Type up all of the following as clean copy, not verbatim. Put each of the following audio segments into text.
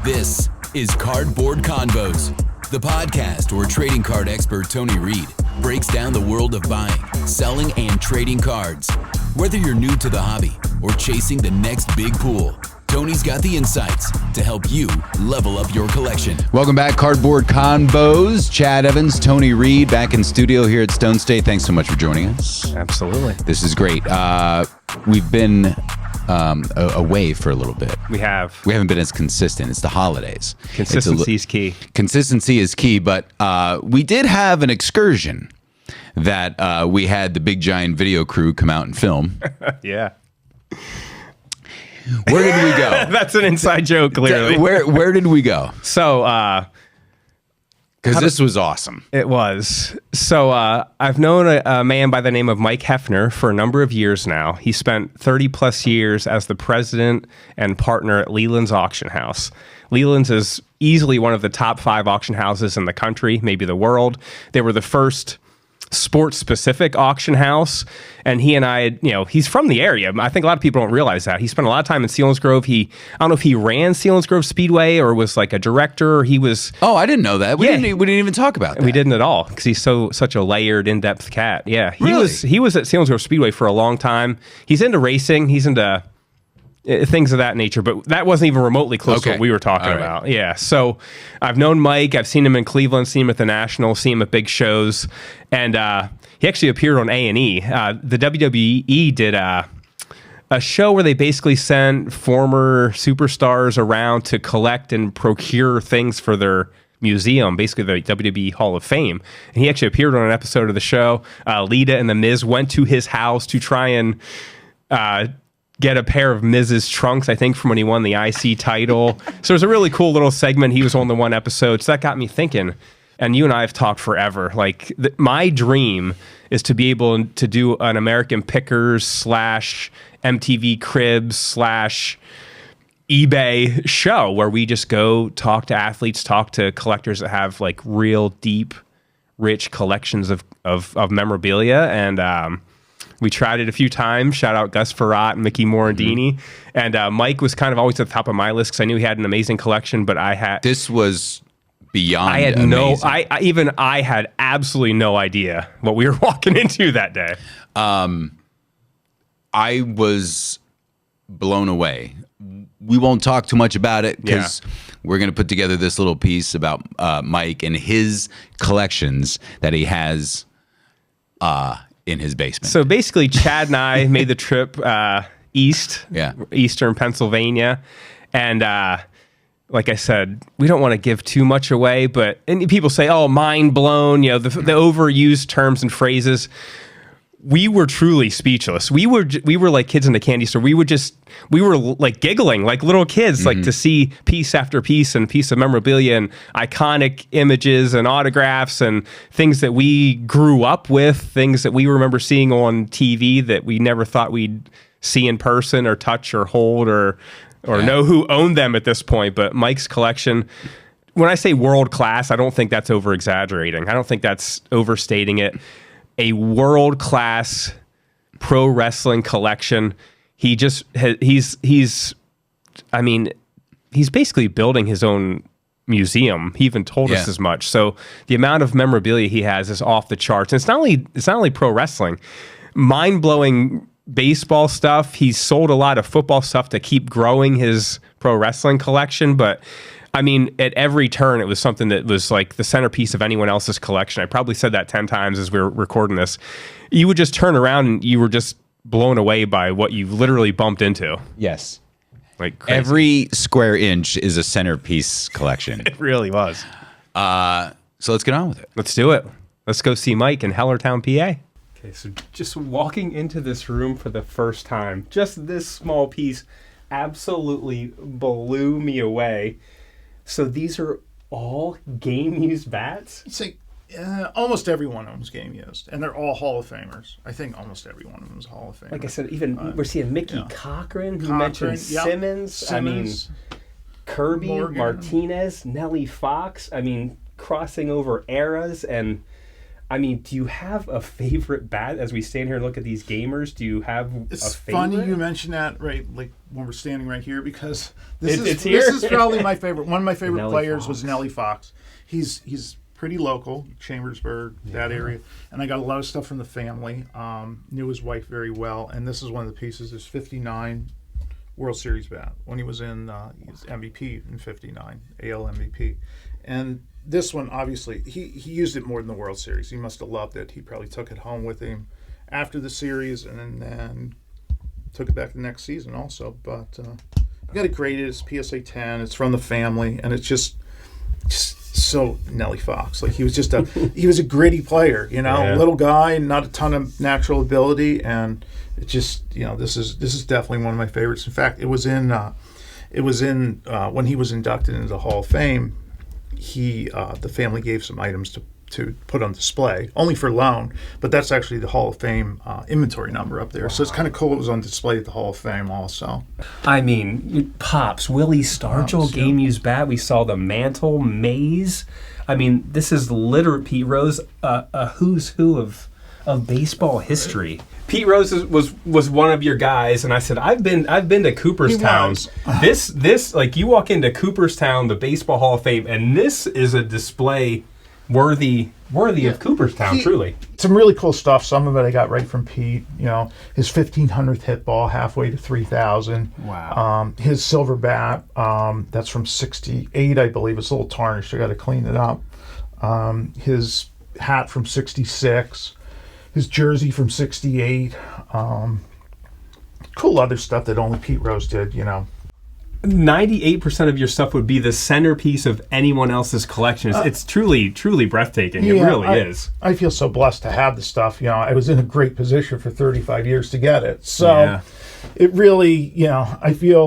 This is Cardboard Convos, the podcast where trading card expert Tony Reed breaks down the world of buying, selling, and trading cards. Whether you're new to the hobby or chasing the next big pool, Tony's got the insights to help you level up your collection. Welcome back, Cardboard Convos. Chad Evans, Tony Reed, back in studio here at Stone State. Thanks so much for joining us. Absolutely. This is great. We've been away for a little bit. We haven't been as consistent. It's the holidays. Consistency is key. Consistency is key, but we did have an excursion that we had the big giant video crew come out and film. Yeah. Where did we go? That's an inside joke, clearly. Where did we go? So, because this was awesome. It was. So, I've known a man by the name of Mike Heffner for a number of years now. He spent 30 plus years as the president and partner at Leland's auction house. Leland's is easily one of the top 5 auction houses in the country, maybe the world. They were the first sports-specific auction house, and he and I, he's from the area. I think a lot of people don't realize that. He spent a lot of time in Selinsgrove. I don't know if he ran Selinsgrove Speedway or was like a director. Or he was... Oh, I didn't know that. We didn't even talk about that. We didn't at all, because he's such a layered, in-depth cat. Yeah, he really? He was at Selinsgrove Speedway for a long time. He's into racing. He's into things of that nature, but that wasn't even remotely close to what we were talking about. Yeah, so I've known Mike. I've seen him in Cleveland, seen him at the National, seen him at big shows, and he actually appeared on A&E. The WWE did a show where they basically sent former superstars around to collect and procure things for their museum, basically the WWE Hall of Fame. And he actually appeared on an episode of the show. Lita and The Miz went to his house to try and get a pair of Miz's trunks, I think, from when he won the IC title. So it was a really cool little segment. He was on the one episode. So that got me thinking. And you and I have talked forever. Like, my dream is to be able to do an American Pickers / MTV Cribs / eBay show where we just go talk to athletes, talk to collectors that have like real deep, rich collections of memorabilia. And we tried it a few times. Shout out Gus Farrat and Mickey Morandini. Mm-hmm. And Mike was kind of always at the top of my list because I knew he had an amazing collection, but This was beyond I had amazing. I had absolutely no idea what we were walking into that day. I was blown away. We won't talk too much about it because we're going to put together this little piece about Mike and his collections that he has in his basement. So basically, Chad and I made the trip eastern Pennsylvania, and like I said, we don't want to give too much away, and people say, "Oh, mind blown," the overused terms and phrases. We were truly speechless. We were like kids in a candy store. We were like giggling like little kids, like to see piece after piece and piece of memorabilia and iconic images and autographs and things that we grew up with, things that we remember seeing on TV that we never thought we'd see in person or touch or hold or know who owned them at this point. But Mike's collection, when I say world class, I don't think that's over exaggerating. I don't think that's overstating it. A world-class pro wrestling collection. He's basically building his own museum. He even told us as much. So the amount of memorabilia he has is off the charts. And it's not only pro wrestling, mind-blowing baseball stuff. He's sold a lot of football stuff to keep growing his pro wrestling collection, but I mean, at every turn, it was something that was like the centerpiece of anyone else's collection. I probably said that 10 times as we were recording this. You would just turn around and you were just blown away by what you literally bumped into. Yes. Like crazy. Every square inch is a centerpiece collection. It really was. So let's get on with it. Let's do it. Let's go see Mike in Hellertown, PA. Okay, so just walking into this room for the first time, just this small piece absolutely blew me away. So these are all game-used bats? It's like almost every one of them is game-used, and they're all Hall of Famers. I think almost every one of them is Hall of Famer. Like I said, even we're seeing Mickey Cochran, who mentioned Simmons. I mean, Kirby, Morgan. Martinez, Nellie Fox. I mean, crossing over eras, and I mean, do you have a favorite bat as we stand here and look at these gamers? Do you have a favorite? It's funny you mention that, right? Like when we're standing right here, because It's this here? is probably my favorite. One of my favorite Nellie players Fox. was Nellie Fox. He's pretty local, Chambersburg, that area, and I got a lot of stuff from the family. Knew his wife very well, and this is one of the pieces. There's 59 World Series bat when he was MVP in '59, AL MVP, and this one, obviously, he used it more than the World Series. He must have loved it. He probably took it home with him after the series and then took it back the next season also. But I got it graded. It's PSA 10. It's from the family, and it's just so Nellie Fox. Like, he was a gritty player, little guy, not a ton of natural ability, and it just, this is definitely one of my favorites. In fact, it was in when he was inducted into the Hall of Fame. The family gave some items to put on display, only for loan, but that's actually the Hall of Fame inventory number up there. Wow. So it's kind of cool it was on display at the Hall of Fame also. I mean, Pops, Willie Stargell, game used bat. We saw the Mantle, Maze. I mean, this is literally, Pete Rose, a who's who of baseball history. Pete Rose was one of your guys, and I said, I've been to Cooperstown. This like, you walk into Cooperstown, the Baseball Hall of Fame, and this is a display worthy of Cooperstown, truly. Some really cool stuff. Some of it I got right from Pete. His 1500th hit ball, halfway to 3,000. Wow. His silver bat, that's from '68, I believe. It's a little tarnished. I got to clean it up. His hat from '66. His jersey from '68. Cool other stuff that only Pete Rose did, 98% of your stuff would be the centerpiece of anyone else's collection. It's truly, truly breathtaking. It really is. I feel so blessed to have the stuff. I was in a great position for 35 years to get it. So it really, I feel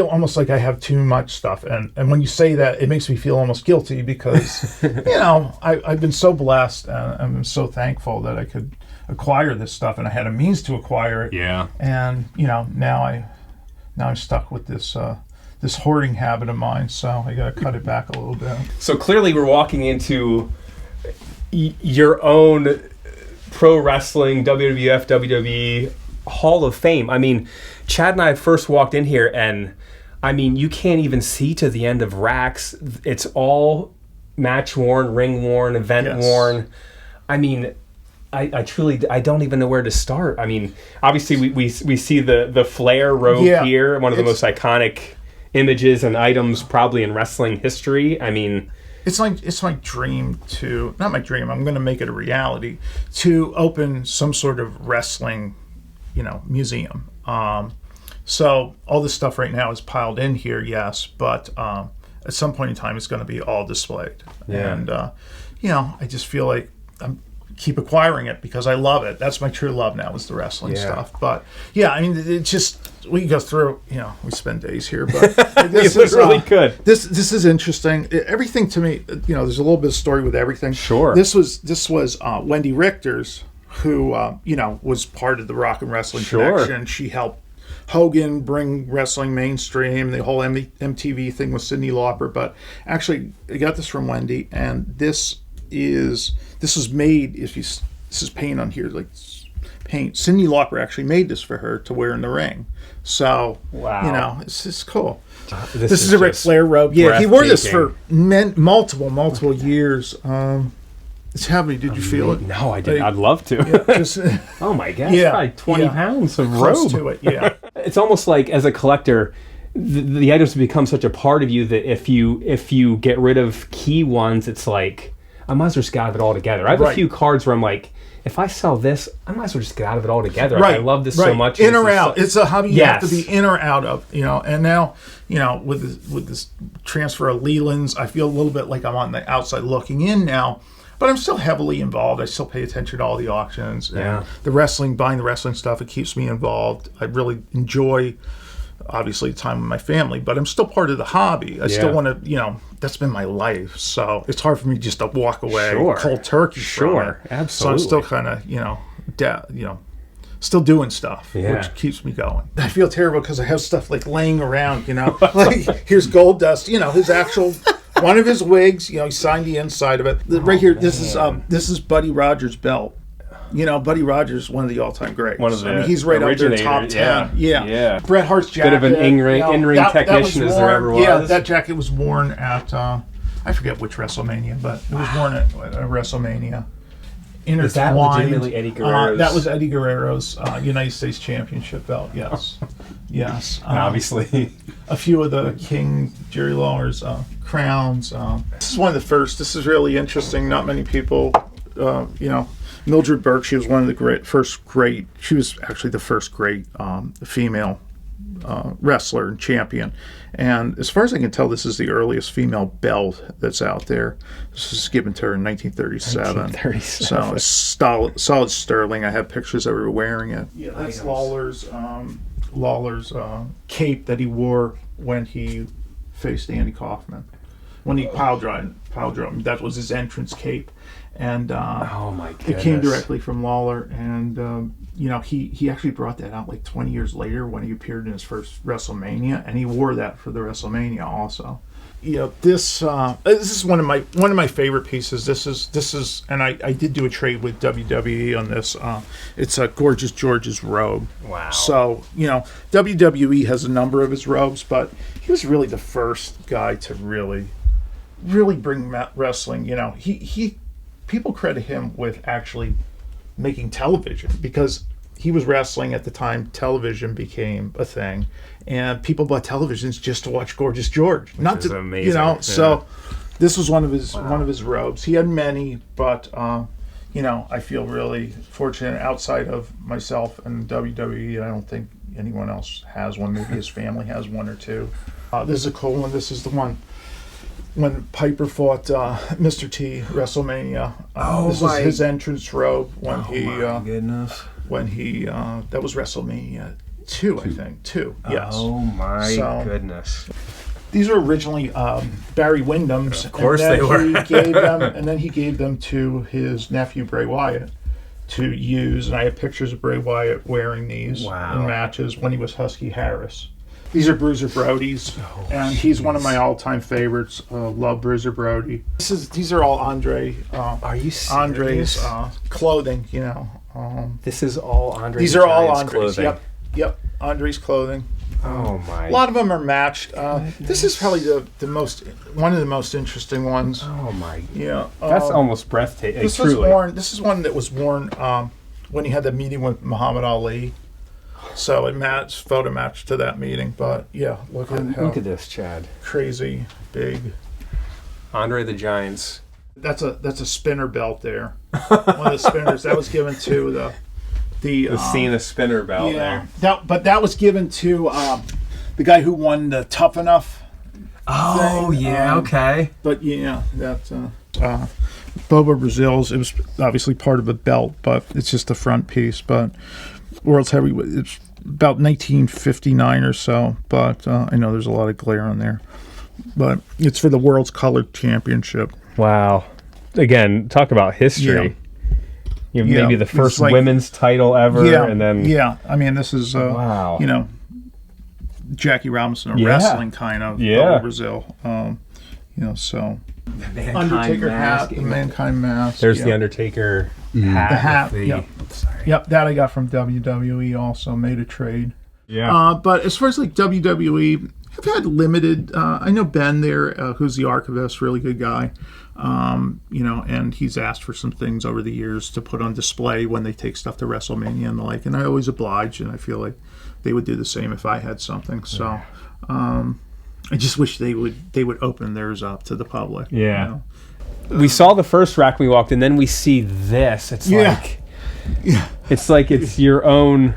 almost like I have too much stuff. And when you say that, it makes me feel almost guilty because, I've been so blessed and I'm so thankful that I could acquire this stuff and I had a means to acquire it. Yeah. And, now I'm stuck with this hoarding habit of mine, so I got to cut it back a little bit. So clearly we're walking into your own pro wrestling, WWF, WWE Hall of Fame. I mean, Chad and I first walked in here, and I mean, you can't even see to the end of racks. It's all match worn, ring worn, event worn. I mean, I truly don't even know where to start. I mean, obviously we see the Flair robe here, one of the most iconic images and items probably in wrestling history. I mean, it's my dream not my dream, I'm going to make it a reality, to open some sort of wrestling, museum. So all this stuff right now is piled in here, yes, but at some point in time it's going to be all displayed. Yeah. And I just feel like I'm keep acquiring it because I love it. That's my true love now, is the wrestling stuff. But I mean, it's just, we go through, we spend days here, but this is really good. This is interesting. Everything to me, there's a little bit of story with everything. Sure. This was Wendy Richter's, who was part of the Rock and Wrestling Connection. She helped Hogan bring wrestling mainstream, the whole MTV thing with Cyndi Lauper. But actually, I got this from Wendy, and this was made, this is paint on here, like paint. Cyndi Lauper actually made this for her to wear in the ring. So, wow. It's just cool. This is a Ric Flair robe. Yeah, he wore this for multiple years. It's heavy. Did you feel it? No, I didn't. I'd love to. Oh my gosh, probably 20 pounds of close robe. To it, It's almost like, as a collector, the items become such a part of you that if you get rid of key ones, it's like, I might as well just get out of it altogether. I have a few cards where I'm like, if I sell this, I might as well just get out of it altogether. Right. I love this so much. In or out. It's a hobby you have to be in or out of. And now, with this transfer of Leland's, I feel a little bit like I'm on the outside looking in now. But I'm still heavily involved. I still pay attention to all the auctions. And the wrestling, buying the wrestling stuff, it keeps me involved. I really enjoy, obviously, time with my family, but I'm still part of the hobby. I still want to, that's been my life. So it's hard for me just to walk away cold turkey from it. Absolutely. So I'm still kind of, still doing stuff, which keeps me going. I feel terrible because I have stuff like laying around, like here's Gold Dust, his actual One of his wigs, he signed the inside of it. Right here, this is Buddy Rogers' belt. Buddy Rogers, one of the all-time greats. He's right up there, top 10. Yeah. Bret Hart's jacket. Bit of an in-ring technician as there ever was. Yeah, that jacket was worn at, I forget which WrestleMania, but it was worn at WrestleMania. Is that legitimately Eddie Guerrero's? That was Eddie Guerrero's United States Championship belt, yes. Yes. Obviously. A few of the King Jerry Lawler's crowns. This is one of the first. This is really interesting. Not many people, Mildred Burke, she was one of the she was actually the first great female wrestler and champion. And as far as I can tell, this is the earliest female belt that's out there. This was given to her in 1937. So it's solid sterling. I have pictures of her wearing it. Yeah, that's Lawler's cape that he wore when he faced Andy Kaufman. When he pile drove him. That was his entrance cape. And oh my goodness. It came directly from Lawler, and he actually brought that out like 20 years later when he appeared in his first WrestleMania, and he wore that for the WrestleMania also. This is one of my favorite pieces. This is, and I did do a trade with WWE on this. It's a Gorgeous George's robe. Wow. So WWE has a number of his robes, but he was really the first guy to really bring wrestling. He people credit him with actually making television, because he was wrestling at the time television became a thing, and people bought televisions just to watch Gorgeous George. Which is amazing. So this was one of his robes. He had many, but I feel really fortunate. Outside of myself and WWE, I don't think anyone else has one. Maybe his family has one or two. This is a cool one. This is the one when Piper fought Mr. T WrestleMania. This was his entrance robe when goodness. When he that was WrestleMania 2, I think. 2, yes. Oh my goodness. These were originally Barry Windham's. Of course they were. And then he gave them to his nephew Bray Wyatt to use, and I have pictures of Bray Wyatt wearing these in matches when he was Husky Harris. These are Bruiser Brody's, and he's one of my all-time favorites. Love Bruiser Brody. These are all Andre. Are you serious? Andre's clothing. This is all Andre. These are all Andre's. Clothing. Yep. Andre's clothing. Oh my! A lot of them are matched. This is probably one of the most interesting ones. Oh my! Yeah, that's almost breathtaking. This was worn. This is one that was worn when he had the meeting with Muhammad Ali. So it photo matched to that meeting. But yeah, look at this, Chad. Crazy big. Andre the Giant's. That's a spinner belt there. One of the spinners that was given to the Cena spinner belt there. That was given to the guy who won the Tough Enough. Oh thing. Okay. But that's Bobo Brazil's. It was obviously part of a belt, but it's just the front piece. But World's Heavyweight, it's about 1959 or so. But I know there's a lot of glare on there. But it's for the World's Color Championship. Wow. Again, talk about history. Maybe the first women's title ever, and then I mean, this is Jackie Robinson, wrestling kind of Brazil. So Undertaker hat, the Mankind mask. There's the Undertaker hat. The hat. Yep, that I got from WWE. Also made a trade. Yeah. But as far as like WWE, I've had limited. I know Ben there, who's the archivist, really good guy. And he's asked for some things over the years to put on display when they take stuff to WrestleMania and the like, and I always oblige, and I feel like they would do the same if I had something. So, I just wish they would open theirs up to the public. Yeah. We saw the first rack when we walked in, then we see this. It's it's like it's your own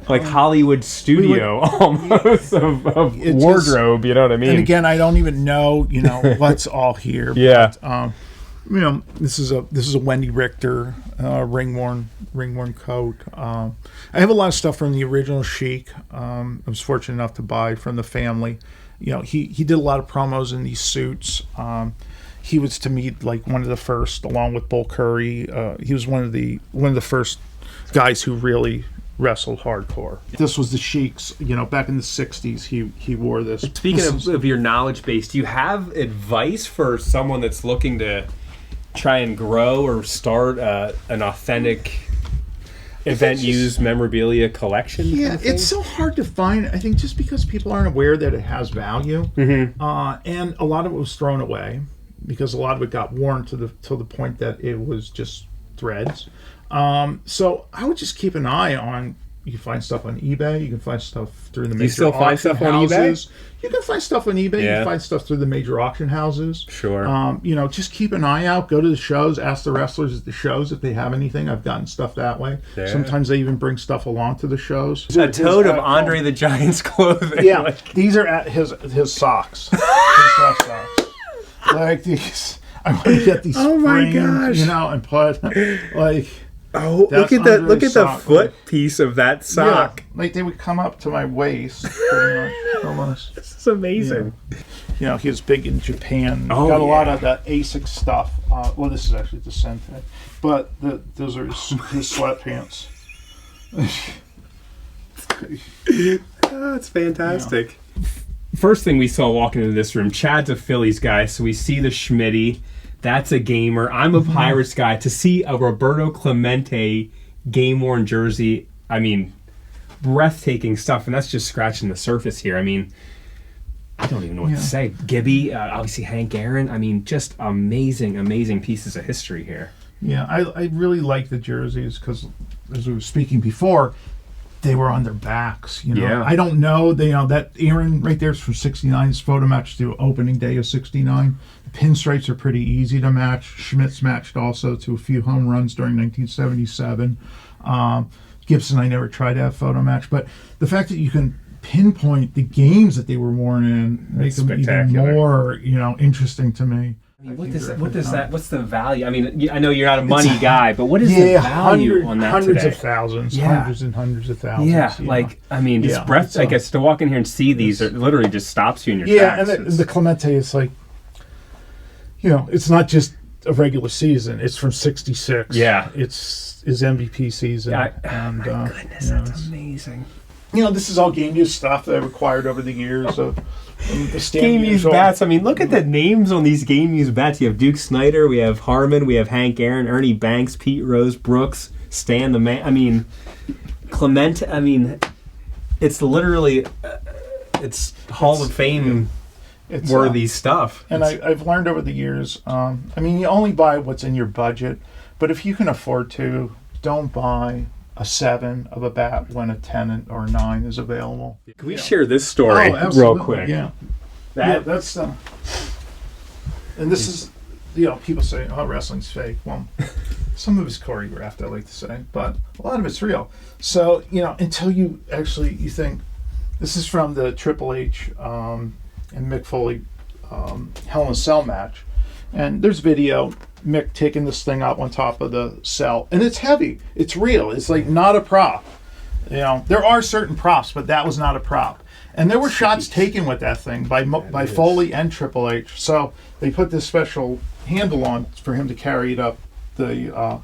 like Hollywood studio almost of wardrobe, just, you know what I mean? And again, I don't even know, what's all here. Yeah. But, this is a Wendy Richter ring worn coat. I have a lot of stuff from the original Sheik. I was fortunate enough to buy from the family. He did a lot of promos in these suits. He was to me like one of the first, along with Bull Curry. He was one of the first guys who really wrestled hardcore. This was the Sheik's, back in the 60s, he wore this. Speaking of your knowledge base, do you have advice for someone that's looking to try and grow or start an authentic event-used memorabilia collection? Yeah, it's so hard to find. I think just because people aren't aware that it has value, and a lot of it was thrown away because a lot of it got worn to the point that it was just threads. So I would just keep an eye on. You can find stuff on eBay. You can find stuff through the major. You still find stuff on eBay? You can find stuff on eBay. You can find stuff through the major auction houses. Sure. Just keep an eye out. Go to the shows. Ask the wrestlers at the shows if they have anything. I've gotten stuff that way. Yeah. Sometimes they even bring stuff along to the shows. A tote of Andre the Giant's clothing. Yeah, these are at his socks. His dress socks. Like these. I want to get these. Oh my gosh! And put like. Oh, look at the foot piece of that sock. Yeah, like they would come up to my waist, pretty much, almost. This is amazing. Yeah. He was big in Japan. Got a lot of the ASIC stuff. Well, this is actually the Sente, but those are his sweatpants. That's fantastic. Yeah. First thing we saw walking into this room, Chad's a Phillies guy, so we see the Schmitty. That's a gamer. I'm a Pirates guy. To see a Roberto Clemente game-worn jersey, I mean, breathtaking stuff. And that's just scratching the surface here. I mean, I don't even know what to say. Gibby, obviously Hank Aaron. I mean, just amazing, amazing pieces of history here. Yeah, I really like the jerseys because, as we were speaking before, they were on their backs. Yeah. I don't know. That Aaron right there is from '69. His photo match to opening day of '69. The pinstripes are pretty easy to match. Schmidt's matched also to a few home runs during 1977. Gibson, I never tried to have photo match, but the fact that you can pinpoint the games that they were worn in makes them even more, interesting to me. I mean, what does that? What's the value? I mean, I know you're not a money guy, but what is the value on that hundreds today? Of thousands, hundreds and hundreds of thousands. Yeah, I mean, just breath. I guess to walk in here and see these, it literally just stops you in your tracks. Yeah, and the Clemente is like, it's not just a regular season. It's from '66. Yeah, it's his MVP season. My goodness, that's amazing. This is all game use stuff that I've acquired over the years of the game use bats. I mean, look at the names on these game use bats. You have Duke Snider, we have Harmon, we have Hank Aaron, Ernie Banks, Pete Rose, Brooks, Stan the Man. I mean, Clemente. I mean, it's literally it's Hall of Fame worthy stuff. And I've learned over the years. I mean, you only buy what's in your budget, but if you can afford to, don't buy a 7 of a bat when a 10 or 9 is available. Can we share this story real quick? Yeah. That's and this is, people say, wrestling's fake. Well, some of it's choreographed, I like to say, but a lot of it's real. So, until you think, this is from the Triple H and Mick Foley Hell in a Cell match. And there's video, Mick taking this thing up on top of the cell. And it's heavy. It's real. It's like not a prop. There are certain props, but that was not a prop. And there were shots taken with that thing by Foley and Triple H. So they put this special handle on for him to carry it up the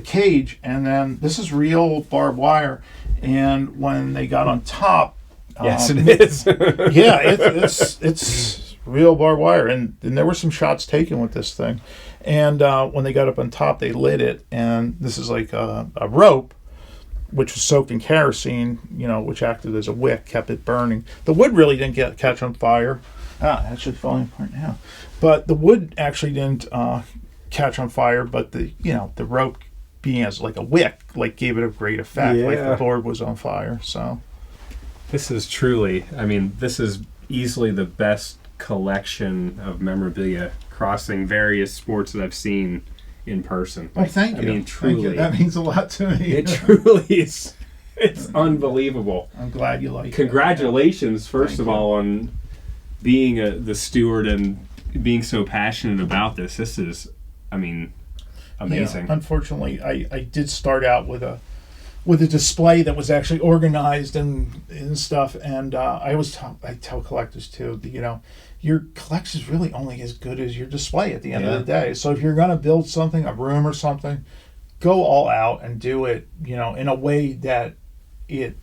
cage. And then this is real barbed wire. And when they got on top, yes, it is. Yeah, it's real barbed wire, and there were some shots taken with this thing. And when they got up on top, they lit it, and this is like a rope, which was soaked in kerosene, which acted as a wick, kept it burning. The wood really didn't catch on fire. Actually falling apart now. But the wood actually didn't catch on fire, but the rope being as like a wick, gave it a great effect, like the board was on fire. So this is truly, this is easily the best collection of memorabilia crossing various sports that I've seen in person. Oh, thank you. Truly. Thank you. That means a lot to me. It truly is. It's unbelievable. I'm glad you like it. Congratulations, first of all, on being the steward and being so passionate about this. This is, amazing. Yeah, unfortunately, I did start out with a display that was actually organized and stuff, and I tell collectors too, your collection is really only as good as your display at the end of the day. So if you're going to build something, a room or something, go all out and do it, in a way that it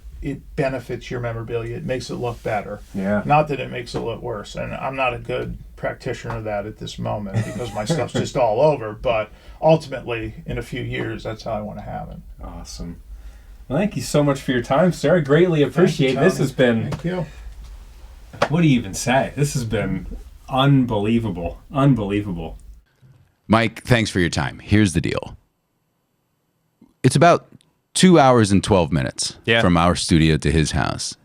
benefits your memorabilia. It makes it look better. Yeah. Not that it makes it look worse. And I'm not a good practitioner of that at this moment because my stuff's just all over. But ultimately, in a few years, that's how I want to have it. Awesome. Well, thank you so much for your time, sir. I greatly appreciate it. This has been... Thank you. What do you even say? This has been unbelievable. Unbelievable. Mike, thanks for your time. Here's the deal. It's about 2 hours and 12 minutes from our studio to his house.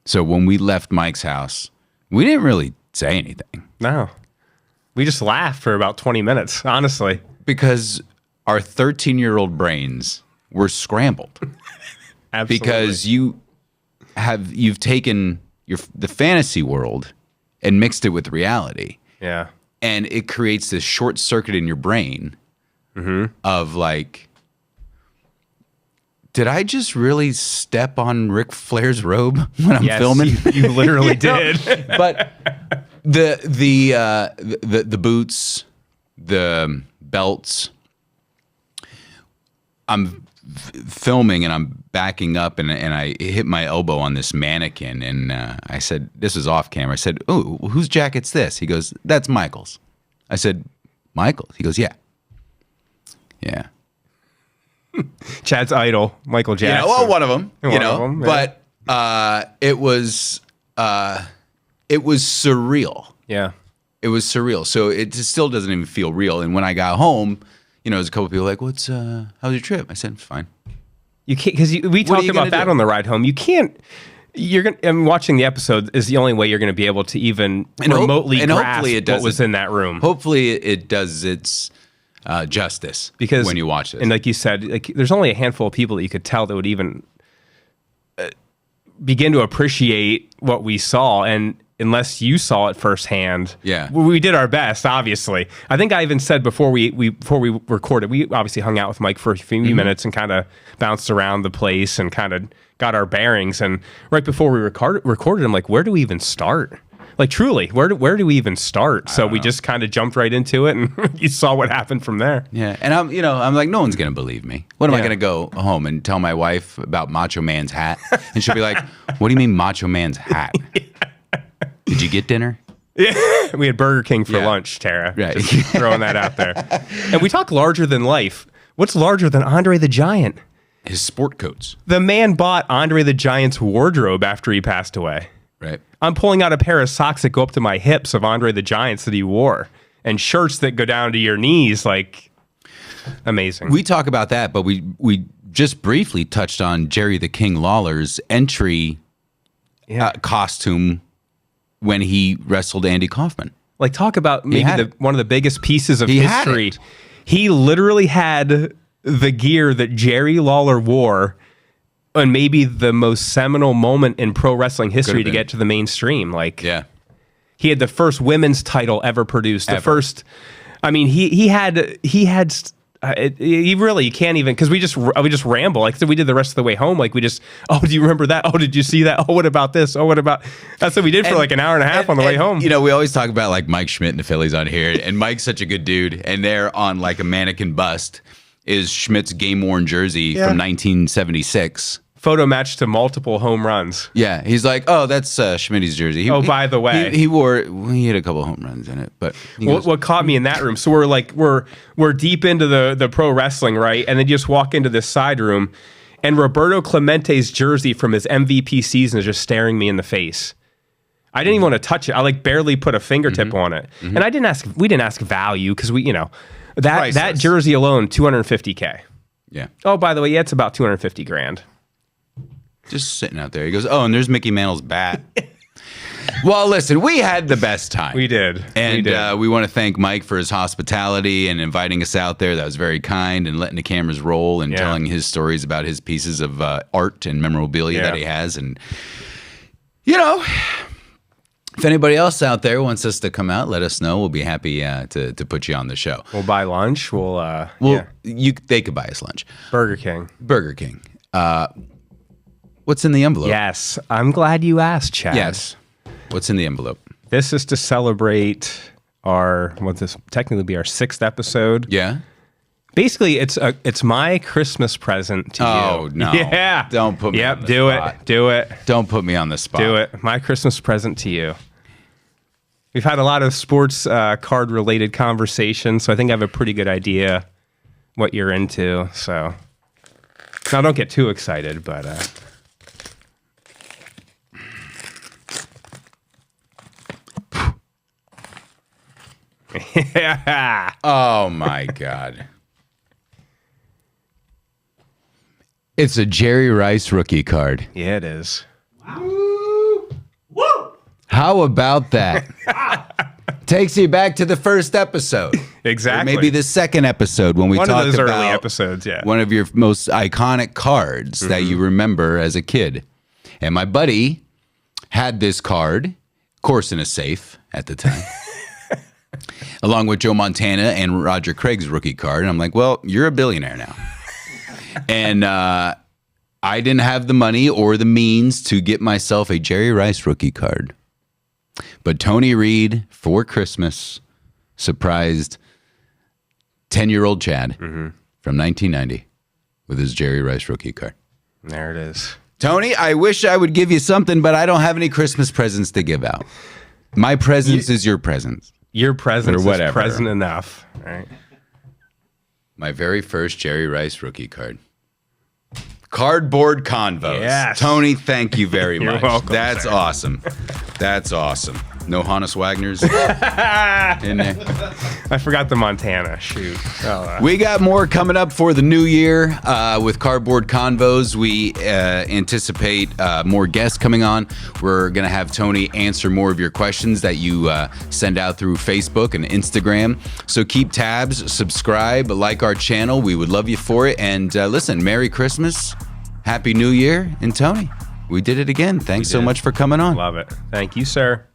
So when we left Mike's house, we didn't really say anything. No. We just laughed for about 20 minutes, honestly. Because our 13-year-old brains were scrambled. Absolutely. Because you've taken the fantasy world and mixed it with reality. Yeah. And it creates this short circuit in your brain of like, did I just really step on Ric Flair's robe when I'm filming? You literally did. But the boots, the belts, I'm filming and I'm backing up and I hit my elbow on this mannequin and I said, this is off camera. I said, oh, whose jacket's this? He goes, that's Michael's. I said, Michael's? He goes, yeah. Yeah. Chad's idol, Michael Jackson. Well, one of them, them, but it was surreal. Yeah. It was surreal. So it just still doesn't even feel real. And when I got home, there's a couple people like, how's your trip? I said, it's fine. You can't, because we talked about that on the ride home. You can't, watching the episode is the only way you're going to be able to even remotely grasp what was in that room. Hopefully it does its justice because when you watch this. And like you said, there's only a handful of people that you could tell that would even begin to appreciate what we saw. And unless you saw it firsthand, we did our best, obviously. I think I even said before we recorded, we obviously hung out with Mike for a few minutes and kind of bounced around the place and kind of got our bearings. And right before we recorded, I'm like, where do we even start? Like, truly, where do we even start? So we just kind of jumped right into it, and you saw what happened from there. Yeah, and I'm like, no one's gonna believe me. What am I gonna go home and tell my wife about Macho Man's hat? And she'll be like, what do you mean Macho Man's hat? Did you get dinner? Yeah, we had Burger King for lunch, Tara. Right, just throwing that out there. And we talk larger than life. What's larger than Andre the Giant? His sport coats. The man bought Andre the Giant's wardrobe after he passed away. Right. I'm pulling out a pair of socks that go up to my hips of Andre the Giant's that he wore, and shirts that go down to your knees. Like, amazing. We talk about that, but we just briefly touched on Jerry the King Lawler's entry costume when he wrestled Andy Kaufman. Like, talk about maybe one of the biggest pieces of history. He literally had the gear that Jerry Lawler wore. And maybe the most seminal moment in pro wrestling history to get to the mainstream. Like, he had the first women's title ever produced. The first, I mean, he really, you can't even, because we just ramble. Like, so we did the rest of the way home. Like, we just, do you remember that? Oh, did you see that? Oh, what about this? Oh, what about, that's what we did for like an hour and a half on the way home. We always talk about like Mike Schmidt and the Phillies on here, and Mike's such a good dude. And they're on like a mannequin bust is Schmidt's game-worn jersey from 1976. Photo match to multiple home runs. Yeah, he's like, oh, that's Schmidt's jersey. By the way, he had a couple home runs in it. But what caught me in that room? So we're deep into the pro wrestling, right? And then you just walk into this side room, and Roberto Clemente's jersey from his MVP season is just staring me in the face. I didn't even want to touch it. I like barely put a fingertip on it, and we didn't ask value because that jersey alone $250K. Yeah. Oh, by the way, it's about $250,000. Just sitting out there. He goes, oh, and there's Mickey Mantle's bat. Well, listen, we had the best time. We did. And we want to thank Mike for his hospitality and inviting us out there. That was very kind, and letting the cameras roll and telling his stories about his pieces of art and memorabilia that he has. And, if anybody else out there wants us to come out, let us know. We'll be happy to put you on the show. We'll buy lunch. They could buy us lunch. Burger King. What's in the envelope? Yes. I'm glad you asked, Chad. Yes. What's in the envelope? This is to celebrate technically be our 6th episode. Yeah. Basically, it's my Christmas present to you. Oh, no. Yeah. Don't put me on the spot. Do it. Don't put me on the spot. Do it. My Christmas present to you. We've had a lot of sports card-related conversations, so I think I have a pretty good idea what you're into. So now, don't get too excited, but... Yeah. Oh, my God. It's a Jerry Rice rookie card. Yeah, it is. How about that? Takes you back to the first episode. Exactly. Or maybe the second episode when we talked about one of those early episodes, yeah. One of your most iconic cards that you remember as a kid. And my buddy had this card, of course, in a safe at the time. Along with Joe Montana and Roger Craig's rookie card. And I'm like, well, you're a billionaire now. And I didn't have the money or the means to get myself a Jerry Rice rookie card. But Tony Reed, for Christmas, surprised 10-year-old Chad from 1990 with his Jerry Rice rookie card. There it is. Tony, I wish I would give you something, but I don't have any Christmas presents to give out. My presents is your presents. Your presence is present enough, right? My very first Jerry Rice rookie card. Cardboard Convos. Yes. Tony, thank you very much. You're welcome, That's sir. awesome. That's awesome. No Hannes Wagner's in there. I forgot the Montana. Shoot. We got more coming up for the new year with Cardboard Convos. We anticipate more guests coming on. We're going to have Tony answer more of your questions that you send out through Facebook and Instagram. So keep tabs, subscribe, like our channel. We would love you for it. And listen, Merry Christmas, Happy New Year. And Tony, we did it again. Thanks so much for coming on. Love it. Thank you, sir.